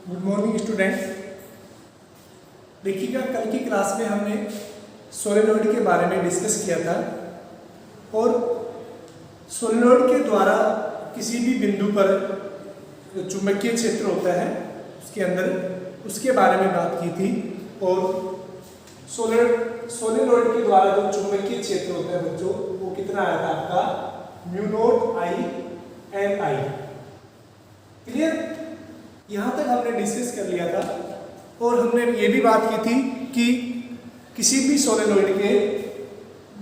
Good morning students. देखिएगा, कल की क्लास में हमने सोलेनॉइड के बारे में डिस्कस किया था और सोलेनॉइड के द्वारा किसी भी बिंदु पर जो चुंबकीय क्षेत्र होता है उसके अंदर उसके बारे में बात की थी। और सोलेनॉइड के द्वारा जो चुंबकीय क्षेत्र होता है बच्चों, वो कितना आया था आपका mu nought i n i. Clear? यहाँ तक हमने डिस्कस कर लिया था और हमने ये भी बात की थी कि किसी भी सोलेनॉइड के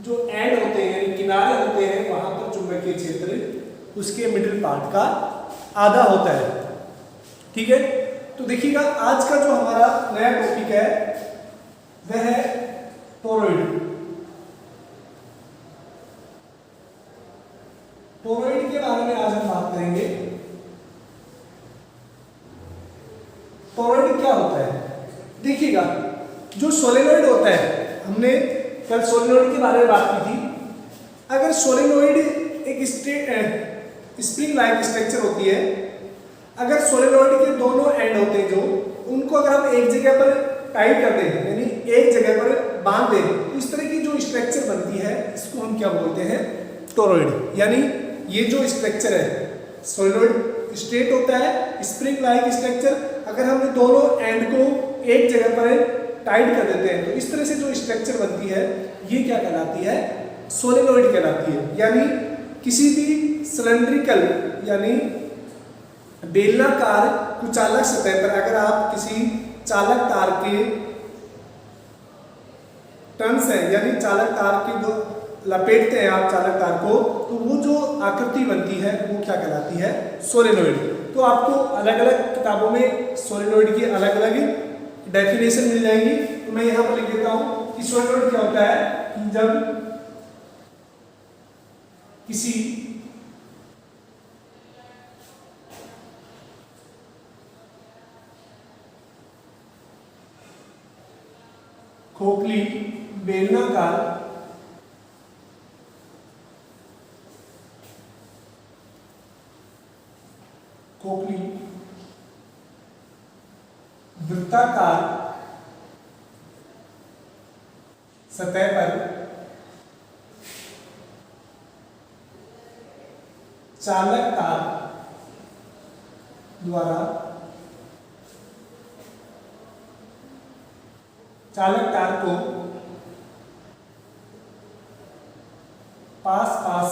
जो एंड होते हैं, किनारे होते हैं, वहां पर चुंबकीय क्षेत्र उसके मिडिल पार्ट का आधा होता है। ठीक है, तो देखिएगा आज का जो हमारा नया टॉपिक है वह है टोरॉइड। टोरॉइड के बारे में आज हम बात करेंगे। टोरॉइड क्या होता है? देखिएगा, जो सोलेनॉइड होता है, हमने कल सोलेनॉइड के बारे में बात की थी। अगर सोलेनॉइड एक स्प्रिंग लाइक स्ट्रक्चर होती है, अगर सोलेनॉइड के दोनों एंड होते हैं जो उनको अगर हम एक जगह पर टाइट कर दें, यानी एक जगह पर बांध दें, तो इस तरह की जो स्ट्रक्चर बनती है इसको हम क्या बोलते हैं? टोरॉइड। यानी ये जो स्ट्रक्चर है, सोलेनॉइड स्ट्रेट होता है, स्प्रिंग लाइक स्ट्रक्चर, अगर हम दोनों एंड को एक जगह पर टाइट कर देते हैं तो इस तरह से जो स्ट्रक्चर बनती है ये क्या कहलाती है? सोलेनॉइड कहलाती है। यानी किसी भी सिलेंड्रिकल यानी बेलनाकार कुचालक सतह पर अगर आप किसी चालक तार के टर्न्स है, यानी चालक तार के जो लपेटते हैं आप चालक तार को, तो वो जो आकृति बनती है वो क्या कहलाती है? सोलेनॉइड। तो आपको अलग अलग किताबों में सोलेनॉइड की अलग अलग डेफिनेशन मिल जाएगी। तो मैं यहाँ पर लिख देता हूँ कि सोलेनॉइड क्या होता है कि जब किसी खोखली बेलनाकार खोखली वृत्ताकार सतह पर चालक तार द्वारा चालक तार को पास पास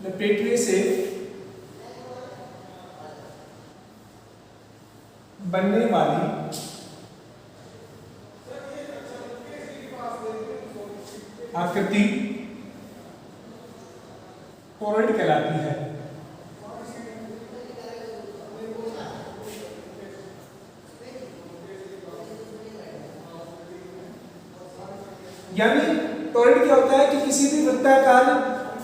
लपेटने से बनने वाली आकृति टोरॉइड कहलाती है। यानी टोरॉइड क्या होता है कि किसी भी वृत्ताकार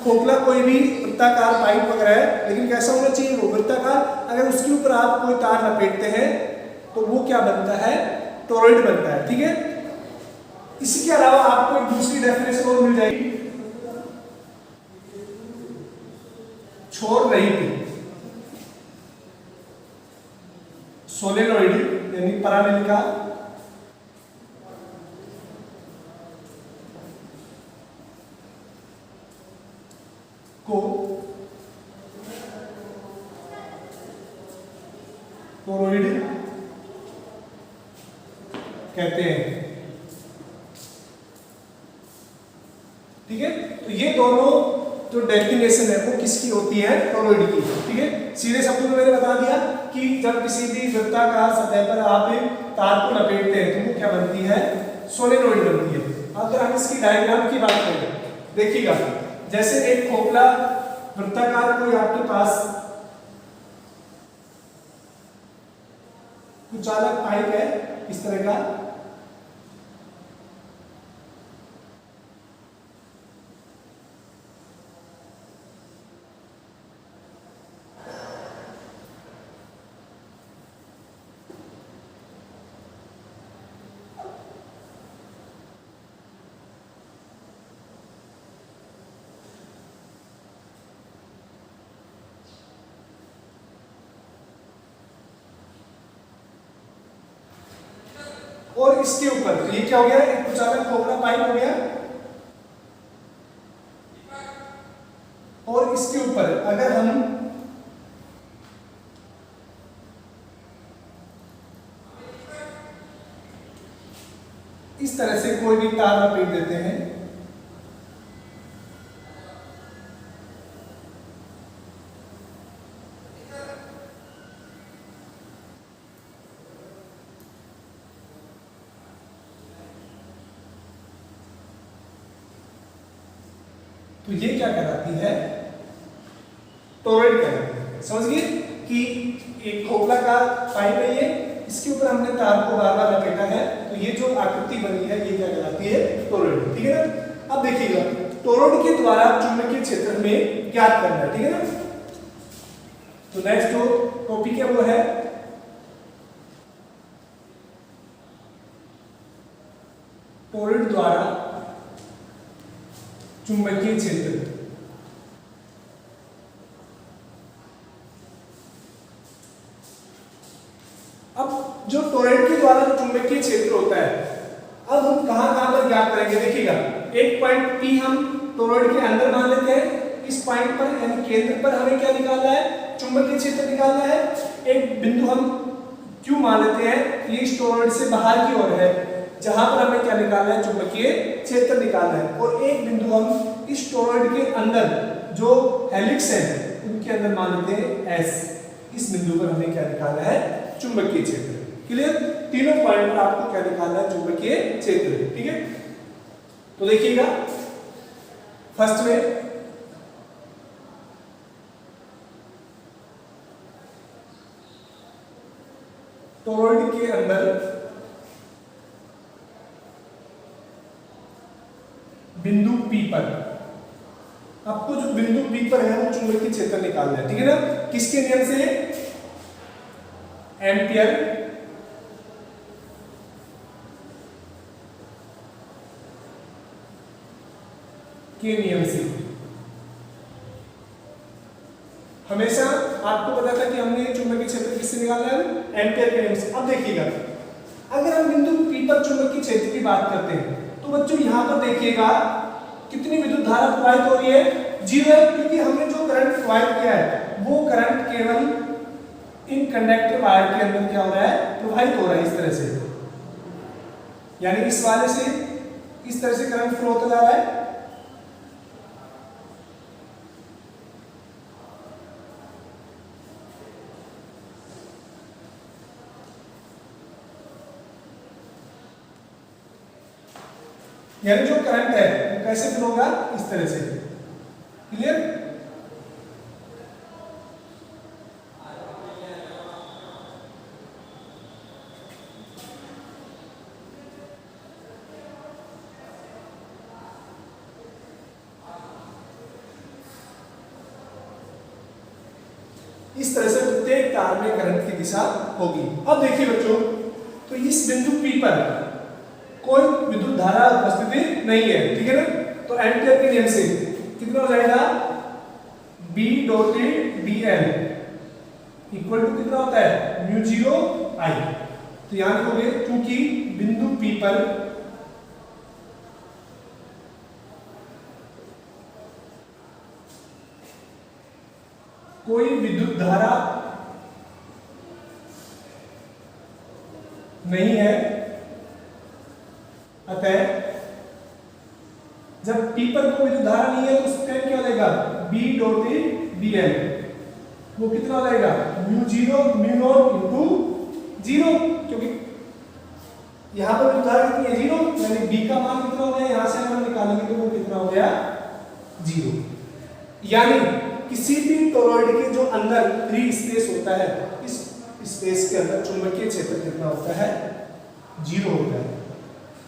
खोखला, कोई भी वृत्ताकार पाइप वगैरह है, लेकिन कैसा होना चाहिए? वो वृत्ताकार। अगर उसके ऊपर आप कोई तार लपेटते हैं तो वो क्या बनता है? टोरॉइड बनता है। ठीक है, इसके अलावा आपको एक दूसरी डेफिनेशन और मिल जाएगी, छोर रहित सोलेनॉइड यानी परानलिका को टोरॉइड कहते हैं। ठीक है, तो ये दोनों जो डेफिनेशन है वो किसकी होती है? टोरॉइड की। ठीक है, सीधे शब्दों में मैंने बता दिया कि जब किसी भी वृत्ताकार सतह पर आप तार को लपेटते हैं तो वो क्या बनती है? सोलेनॉइड बनती है। अगर हम इसकी डायग्राम की बात करें, देखिएगा, जैसे एक खोखला वृत्ताकार कोई आपके पास कुचालक पाइप है इस तरह का, और इसके ऊपर, तो ये क्या हो गया, एक कुचालक खोखला पाइप हो गया, और इसके ऊपर अगर हम इस तरह से कोई भी तार लपेट देते हैं, तो ये क्या कहलाती है, टोरॉइड कहलाती है। समझ गए कि एक खोखला का पाइप है ये, इसके ऊपर हमने तार को बार बार लपेटा है, तो ये जो आकृति बनी है ये क्या कहलाती है, टोरॉइड। ठीक है ना। अब देखिएगा, टोरॉइड के द्वारा चुंबकीय क्षेत्र में ज्ञात करना है। ठीक है ना। तो नेक्स्ट जो टॉपिक है वो है टोरॉइड द्वारा चुंबकीय क्षेत्र। अब जो टोरॉइड के द्वारा जो चुंबकीय क्षेत्र होता है, अब हम कहां पर ज्ञात करेंगे, देखिएगा एक पॉइंट P हम टोरॉइड के अंदर मान लेते हैं, इस पॉइंट पर यानी केंद्र पर हमें क्या निकालना है, चुंबकीय क्षेत्र निकालना है। एक बिंदु हम Q मान लेते हैं, ये इस टोरॉइड से बाहर की ओर है, जहां पर हमें क्या निकालना है, चुंबकीय क्षेत्र निकालना है। और एक बिंदु हम इस टोरॉइड के अंदर जो हेलिक्स है उनके अंदर मान लेते हैं S, इस बिंदु पर हमें क्या निकालना है, चुंबकीय क्षेत्र। क्लियर। तीनों पॉइंट पर आपको क्या निकालना है, चुंबकीय क्षेत्र। ठीक है। तो देखिएगा फर्स्ट में टोरॉइड के अंदर बिंदु P पर आपको जो बिंदु P पर है वो चुंबकीय क्षेत्र निकालना है। ठीक है ना। किसके नियम से, एम्पियर के नियम से। हमेशा आपको पता था कि हमने चुंबकीय क्षेत्र किससे निकालना है, एम्पियर के नियम से। अब देखिएगा, अगर हम बिंदु P पर चुंबकीय क्षेत्र की बात करते हैं तो बच्चों यहां पर देखिएगा कितनी विद्युत धारा प्रवाहित हो रही है, 0 है, क्योंकि हमने जो करंट प्रवाहित किया है वो करंट केवल इन कंडक्टर वायर के अंदर क्या हो रहा है, प्रवाहित हो रहा है इस तरह से, यानी इस वाले से इस तरह से करंट फ्लो होता जा रहा है। यानी जो करंट है वो कैसे फ्लो होगा, इस तरह से। क्लियर। इस तरह से प्रत्येक तार में करंट की दिशा होगी। अब देखिए बच्चों, तो इस बिंदु P पर कोई विद्युत धारा उपस्थिति नहीं है। ठीक है ना। तो एम्पियर के नियम से कितना हो जाएगा, B dotted BL equal to कितना होता है, म्यू 0 I। तो यहां लिखोगे क्योंकि बिंदु P पर कोई विद्युत धारा नहीं है, अतः जब P पर कोई विद्युत धारा नहीं है तो उसका क्या हो जाएगा, B डॉटेड BL, वो कितना हो जाएगा, म्यू 0 म्यू नॉट इनटू 0, क्योंकि यहां पर विद्युत धारा कितनी है, 0, यानी B का मान कितना हो गया, यहां से हम निकालेंगे तो वो कितना हो गया, 0। यानी किसी भी टोरॉइड के जो अंदर फ्री स्पेस होता है, इस स्पेस के अंदर चुंबकीय क्षेत्र कितना होता है, 0 होता है।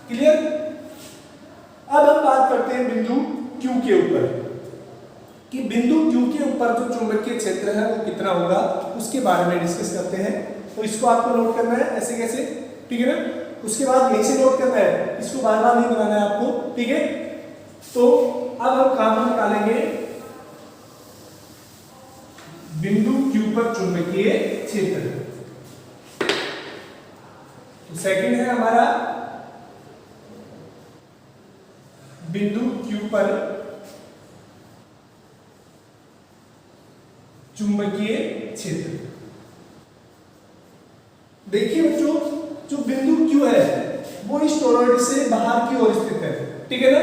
क्लियर। अब हम बात करते हैं बिंदु Q के ऊपर, कि बिंदु Q के ऊपर जो चुंबकीय क्षेत्र है वो कितना होगा, उसके बारे में डिस्कस करते हैं। तो इसको आपको नोट करना है ऐसे कैसे, ठीक है ना। उसके बाद यहीं से नोट करना है, इसको बार बार नहीं बनाना है आपको, ठीक है। तो अब हम कहां पर निकालेंगे, बिंदु Q पर चुंबकीय क्षेत्र। तो सेकंड है हमारा बिंदु Q पर चुंबकीय क्षेत्र। देखिए बच्चों, जो बिंदु Q है वो इस टोरॉइड से बाहर की ओर स्थित है, ठीक है ना।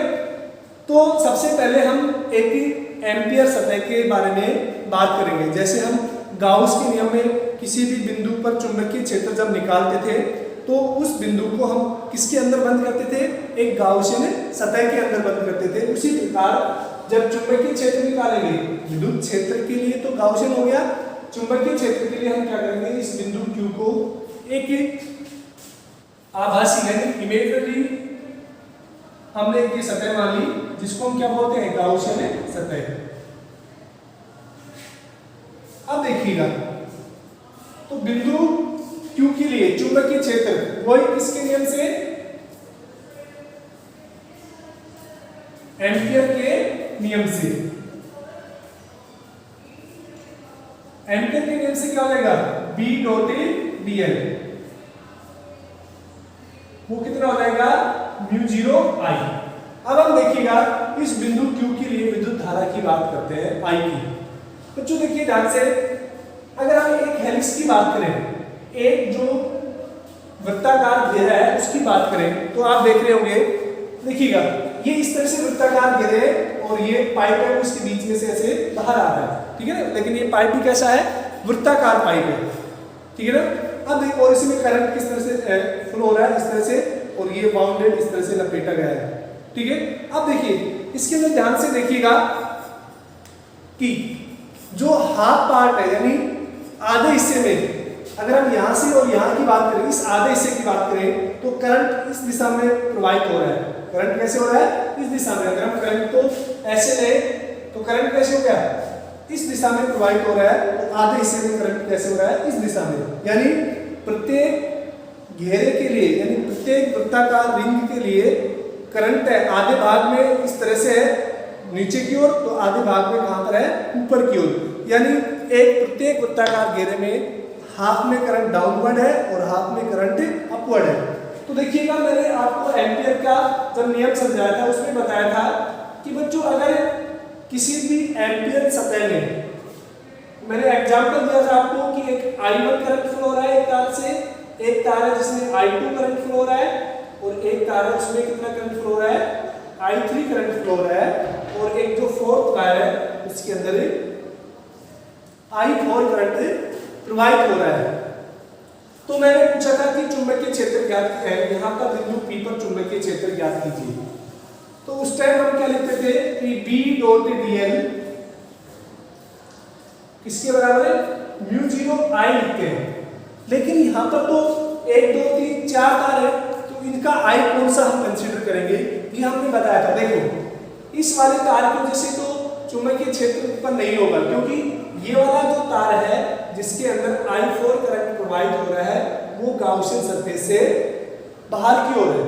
तो सबसे पहले हम एक एम्पियर सतह के बारे में बात करेंगे। जैसे हम गाउस के नियम में किसी भी बिंदु पर चुंबकीय क्षेत्र जब निकालते थे तो उस बिंदु को हम किसके अंदर बंद करते थे, एक गाउसियन सतह के अंदर बंद करते थे। उसी प्रकार जब चुंबकीय क्षेत्र निकालेंगे, विद्युत क्षेत्र के लिए तो गाउसियन हो गया, चुंबकीय क्षेत्र के लिए हम क्या करेंगे, इस बिंदु Q को एक आभासी यानी इमेजरी हमने एक सतह मान ली जिसको हम क्या बोलते हैं, गाउसियन सतह। अब देखिएगा, तो बिंदु Q के लिए चुंबकीय क्षेत्र वही किसके नियम से, एम्पियर के नियम से। एम्पियर के नियम से क्या हो जाएगा, B डॉट dl, वो कितना हो जाएगा, μ0 I। अब हम देखिएगा इस बिंदु Q के लिए विद्युत धारा की बात करते हैं I की। बच्चों देखिए ध्यान से, अगर हम एक हेलिक्स की बात करें, एक जो वृत्ताकार घेरा है उसकी बात करें, तो आप देख रहे होंगे, देखिएगा ये इस तरह से वृत्ताकार घेरे है और ये पाइप है उसके बीच में से ऐसे बाहर आ रहा है, ठीक है ना। लेकिन ये पाइप भी कैसा है, वृत्ताकार पाइप है, ठीक है ना। अब देखो, और इसमें करंट किस तरह से फ्लो हो रहा है, इस तरह से, और ये बाउंडेड इस तरह से लपेटा गया है, ठीक है। अब देखिए इसके अंदर ध्यान से देखिएगा कि जो हाफ पार्ट है यानी आधे हिस्से में, अगर हम यहाँ से और यहाँ की बात करें, इस आधे हिस्से की बात करें, तो करंट इस दिशा में प्रवाहित हो रहा है। करंट कैसे हो रहा है, इस दिशा में। अगर हम करंट को ऐसे लें तो करंट कैसे हो गया, इस दिशा में प्रवाहित हो रहा है। तो आधे हिस्से में करंट कैसे हो रहा है, इस दिशा में। यानी प्रत्येक घेरे के लिए यानी प्रत्येक वृत्ताकार रिंग के लिए करंट है आधे भाग में इस तरह से है नीचे की ओर, तो आधे भाग में कहां पर है, ऊपर की ओर। यानी एक प्रत्येक वृत्ताकार घेरे में हाफ में करंट डाउनवर्ड है और हाफ में करंट अपवर्ड है। तो देखिएगा, मैंने आपको एम्पियर का जब नियम समझाया था उसमें बताया था कि बच्चों अगर किसी भी एम्पियर सतह में, मैंने एग्जांपल दिया था आपको कि एक I1 करंट फ्लो हो रहा है एक तार से, एक तार है जिसमें I2 करंट फ्लो हो रहा है, और एक तार है उसमें कितना करंट फ्लो हो रहा है, I3 करंट फ्लो हो रहा है, और एक जो फोर्थ वायर है उसके अंदर I4 करंट प्रवाहित हो रहा है। तो मैंने पूछा था कि चुंबकीय क्षेत्र ज्ञात है, यहाँ का बिंदु P पर चुंबकीय क्षेत्र ज्ञात कीजिए। तो उस टाइम हम क्या लिखते थे कि B डॉट dl किसके बराबर है, μ0 I लिखते हैं। लेकिन यहाँ पर तो 1 2 3 4 तार है, तो इनका I कौन सा हम कंसीडर करेंगे, ये हमने बताया था। देखो इस वाले तार की वजह से तो चुंबकीय क्षेत्र उत्पन्न नहीं होगा, क्योंकि ये वाला जो तार है जिसके अंदर I4 करंट प्रवाहित हो रहा है वो गाउसियन सरफेस से बाहर की ओर है,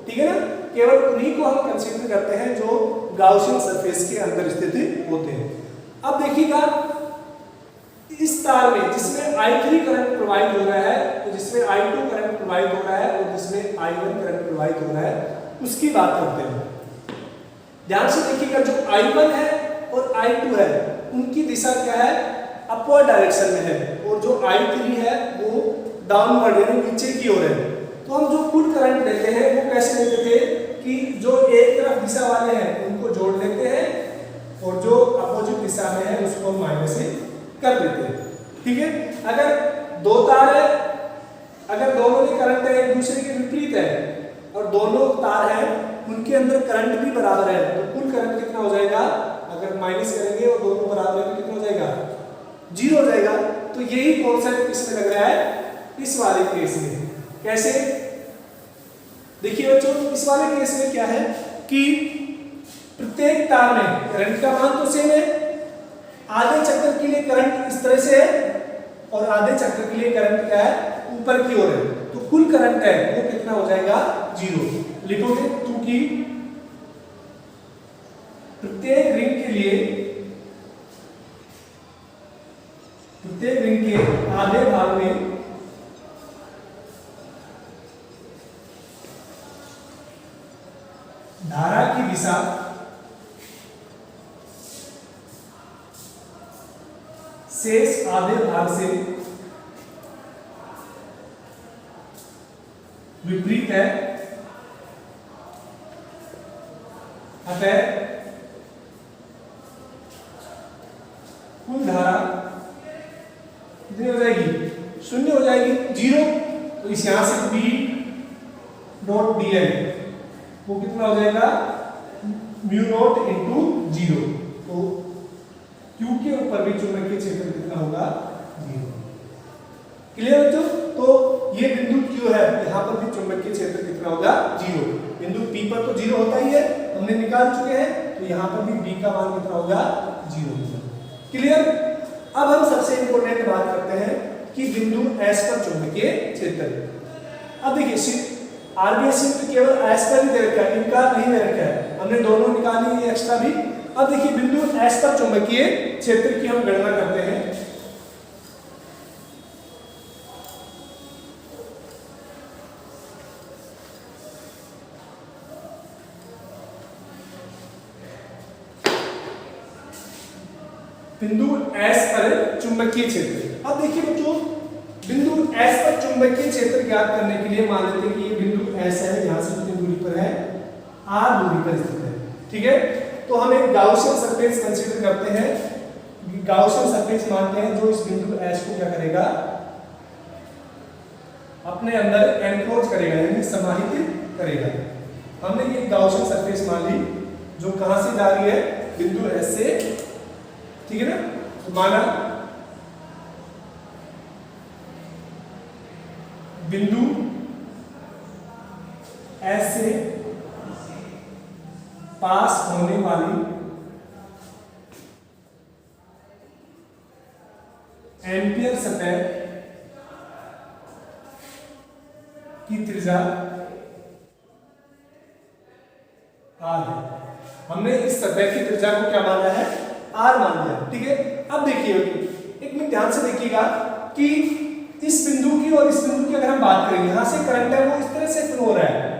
ठीक है ना। केवल उन्हीं को हम कंसीडर करते हैं जो गाउसियन सरफेस के अंदर स्थित होते हैं। अब देखिएगा इस तार में जिसमें I3 करंट प्रवाहित हो रहा है, तो जिसमें I2 करंट प्रवाहित हो रहा है और जिसमें I1 करंट प्रवाहित हो रहा है, उसकी बात करते हैं। ध्यान से देखिएगा, जो I1 है और I2 है उनकी दिशा क्या है, अपवर्ड डायरेक्शन में है, और जो I3 है वो डाउनवर्ड यानी नीचे की ओर है। तो हम जो कुल करंट लेते हैं वो कैसे लेते थे कि जो एक तरफ दिशा वाले हैं उनको जोड़ लेते हैं और जो अपोजिट दिशा में है उसको माइनस कर देते हैं, ठीक है। अगर दो तार है, अगर दोनों के करंट एक दूसरे के विपरीत है और दोनों तार हैं उनके अंदर करंट भी बराबर है, तो कुल करंट कितना हो जाएगा, अगर माइनस करेंगे और दोनों बराबर है तो कितना हो जाएगा, 0 हो जाएगा। तो यही कॉन्सेप्ट किसमें लग रहा है, इस वाले केस में। कैसे, देखिए बच्चों, इस वाले केस में क्या है कि प्रत्येक तार में करंट का मान तो सेम है, आधे चक्र के लिए करंट इस तरह से है और आधे चक्र के लिए करंट क्या है, ऊपर की ओर है। तो कुल करंट है वो कितना हो जाएगा, 0 लिखोगे, क्योंकि प्रत्येक रिंग के लिए प्रत्येक रिंग के आधे भाग में दिशा शेष आधे भाग से विपरीत है, अतः कुल धारा कितनी हो जाएगी, शून्य हो जाएगी, जीरो। तो इस यहां से बी डॉट डी एल वो कितना हो जाएगा, म्यू नॉट इंटू जीरो। तो क्यू के ऊपर भी चुंबकीय क्षेत्र कितना होगा, जीरो। क्लियर बच्चों? तो ये बिंदु क्यू है, यहाँ पर भी चुंबकीय क्षेत्र कितना होगा, जीरो। बिंदु पी पर तो जीरो होता ही है, हमने निकाल चुके हैं, तो यहाँ पर भी बी का मान कितना होगा, जीरो। क्लियर? अब हम सबसे इंपॉर्टेंट बात करते हैं कि बिंदु एस पर चुंबकीय क्षेत्र। अब देखिए आरबीएससी में केवल एस पर ही दे रखा है, इनका नहीं दे रखा है, हमने दोनों निकाली है एक्स्ट्रा भी। अब देखिए बिंदु एस पर चुंबकीय क्षेत्र की हम गणना करते हैं। बिंदु एस पर चुंबकीय क्षेत्र। अब देखिए बच्चों, बिंदु एस पर चुंबकीय क्षेत्र ज्ञात करने के लिए मान लेते हैं कि ये बिंदु एस है, यहां से कितनी दूरी पर है, आर दूरी पर स्थित है। ठीक है, तो हम एक गाउसियन सरफेस कंसीडर करते हैं, गाउसियन सरफेस मानते हैं, जो इस बिंदु एस को क्या करेगा, अपने अंदर एनक्लोज करेगा, यानी समाहित करेगा। हमने ये गाउसियन सरफेस मान ली, जो कहां से जा रही है, बिंदु एस से। ठीक है ना, तो माना बिंदु एस से पास होने वाली एम्पियर सतह की त्रिज्या आर है। हमने इस सतह की त्रिज्या को क्या माना है, आर मान लिया। ठीक है, अब देखिए एक मिनट ध्यान से देखिएगा कि इस बिंदु की और इस बिंदु की अगर हम बात करें, यहां से करंट है वो इस तरह से फ्लो हो रहा है।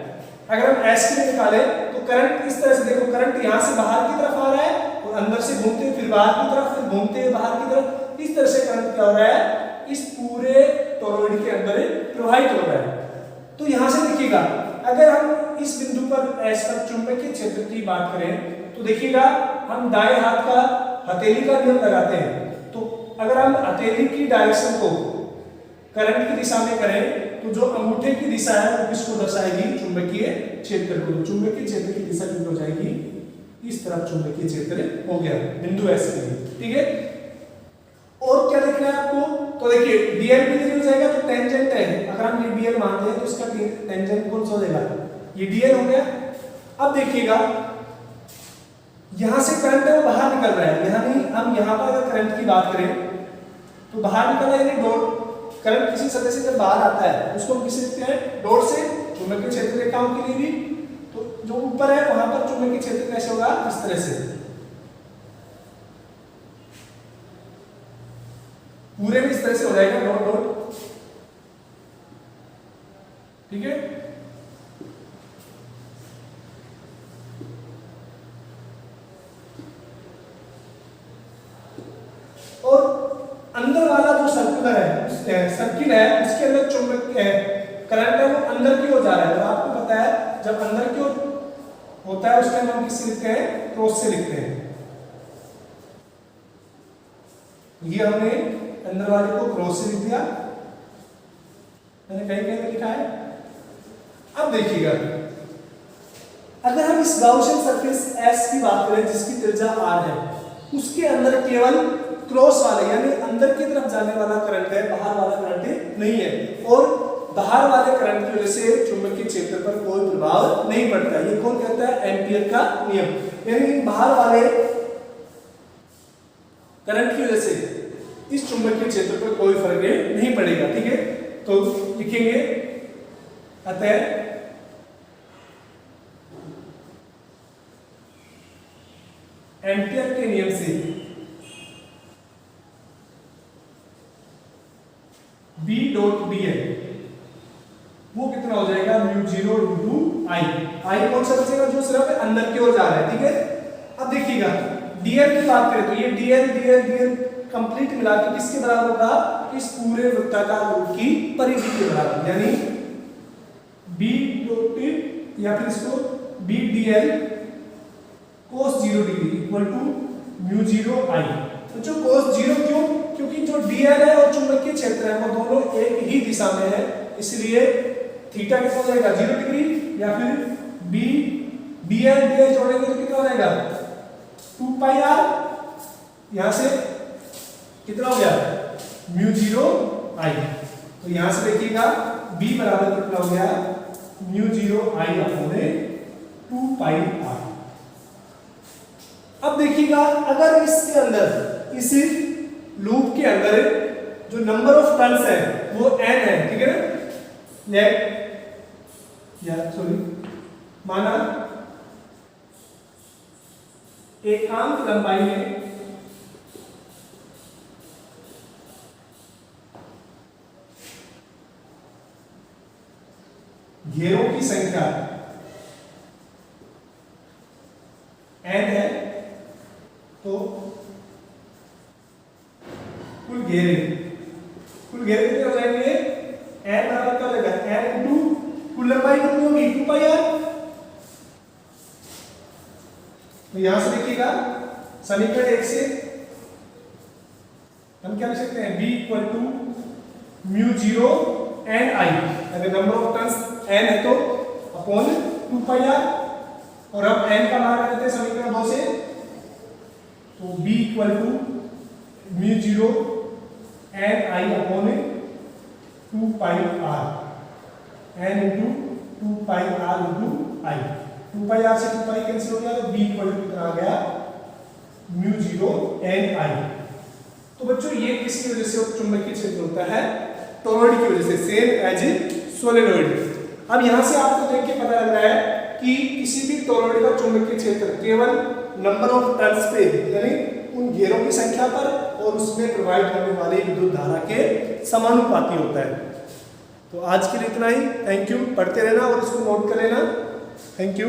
अगर हम एस के लिए निकाले तो करंट इस तरह से, देखो करंट यहां से बाहर की तरफ आ रहा है और अंदर से घूमते हुए फिर बाहर की तरफ, फिर घूमते हुए बाहर की तरफ, इस तरह से करंट क्या हो रहा है, इस पूरे टोरॉइड के अंदर प्रवाहित हो रहा है। तो यहां से देखिएगा, अगर हम इस बिंदु पर एस पर चुंबकीय क्षेत्र की बात करें तो देखिएगा, हम दाएं हाथ का हथेली का नियम लगाते हैं। तो अगर हम हथेली की डायरेक्शन को करंट की दिशा में करें तो जो अंगूठे की दिशा है वो किसको दर्शाएगी, चुंबकीय क्षेत्र को। चुंबकीय क्षेत्र की दिशा कितनी हो जाएगी, इस तरफ चुंबकीय क्षेत्र हो गया बिंदु एस के लिए। ठीक है, और क्या देखना है आपको, तो देखिए डीएल कितनी हो जाएगा, जो टेंजेंट है, अगर हम ये डीएल मानते हैं तो इसका टेंजेंट कौन सा हो जाएगा, ये डीएल हो गया। अब देखिएगा यहां से करंट है वो बाहर निकल रहा है, यानी हम यहां पर अगर करंट की बात करें तो बाहर निकल रहा है, यानी डॉट करंट किसी सतह से जब बाहर आता है उसको हम किसी लिखते हैं, डॉट से। चुंबकीय क्षेत्र रेखाओं के लिए भी तो जो ऊपर है वहां पर चुंबकीय क्षेत्र कैसे होगा, इस तरह से, पूरे में इस तरह से हो जाएगा, डॉट डॉट। ठीक है, और अंदर वाला जो सर्कुलर है, सर्किल है, उसके अंदर चुंबकीय करंट है वो अंदर की ओर जा रहा है। तो आपको पता है जब अंदर की ओर होता है उस टाइम हम किससे लिखते हैं, क्रॉस से लिखते हैं। ये हमने अंदर वाले को क्रॉस से लिख दिया, मैंने कहीं कहीं लिखा है। अब देखिएगा, अगर हम इस गाउसियन सरफेस एस की बात करें जिसकी त्रिज्या आर है, उसके अंदर केवल क्रॉस वाले यानी अंदर की तरफ जाने वाला करंट है, बाहर वाला करंट नहीं है, और बाहर वाले करंट की वजह से चुंबकीय क्षेत्र पर कोई प्रभाव नहीं पड़ता। ये कौन कहता है, एम्पियर का नियम। यानी बाहर वाले करंट की वजह से इस चुंबकीय क्षेत्र पर कोई फर्क नहीं पड़ेगा। ठीक है, तो लिखेंगे अतः एम्पियर के नियम से B डॉट dl वो कितना हो जाएगा म्यू 0 इंटू आई। आई कौन सा बचेगा, जो सिर्फ अंदर की ओर जा रहा है, ठीक है। अब देखिएगा dl की बात करें तो ये dl कंप्लीट मिला के किसके बराबर होगा, इस पूरे वृत्ताकार रूप की परिधि के बराबर, यानी b डॉट या फिर इसको b dl cos 0 degree equal to mu 0 आई। तो जो cos 0 क्यों, क्योंकि जो dl है और चुंबकीय क्षेत्र है वो दोनों एक ही दिशा में है, इसलिए थीटा कितना हो जाएगा 0 डिग्री, या फिर b dl जोड़ेंगे तो कितना हो जाएगा 2 पाई r, यहां से कितना हो गया म्यू 0 आई। तो यहां से देखिएगा b बराबर कितना हो गया म्यू 0 आई अपने 2 पाई r। अब देखिएगा अगर इसके अंदर, इस लूप के अंदर जो नंबर ऑफ टर्न्स है वो n है, ठीक है ना, सॉरी माना एकांक लंबाई में घेरों की संख्या n है, तो कुल घेरे कितने हो जाएंगे, n बराबर क्या हो जाएगा n इंटू कुल लंबाई कितनी होगी 2 पाई r। तो यहां से देखिएगा समीकरण 1 से हम क्या लिख सकते हैं, b equal to mu 0 n i, अगर नंबर ऑफ टर्न्स n है तो अपॉन 2 पाई r, और अब n का मान रखते हैं समीकरण 2 से, तो b equal to mu 0 n i upon 2 pi r, n into 2 pi r into i। 2 pi r से 2 पाई कैंसिल हो गया, तो b इक्वल टू कितना आ गया म्यू 0 n i। तो बच्चों ये किसकी वजह से चुंबकीय क्षेत्र होता है, टोरॉइड की वजह से, सेम एज सोलेनोइड। अब यहां से आपको देख के पता लग रहा है कि किसी भी टोरॉइड का चुंबकीय क्षेत्र केवल नंबर ऑफ टर्न्स पे, यानी उन घेरों की संख्या पर और उसमें प्रोवाइड होने वाली विद्युत धारा के समानुपाती होता है। तो आज के लिए इतना ही, थैंक यू। पढ़ते रहना और उसको नोट कर लेना, थैंक यू।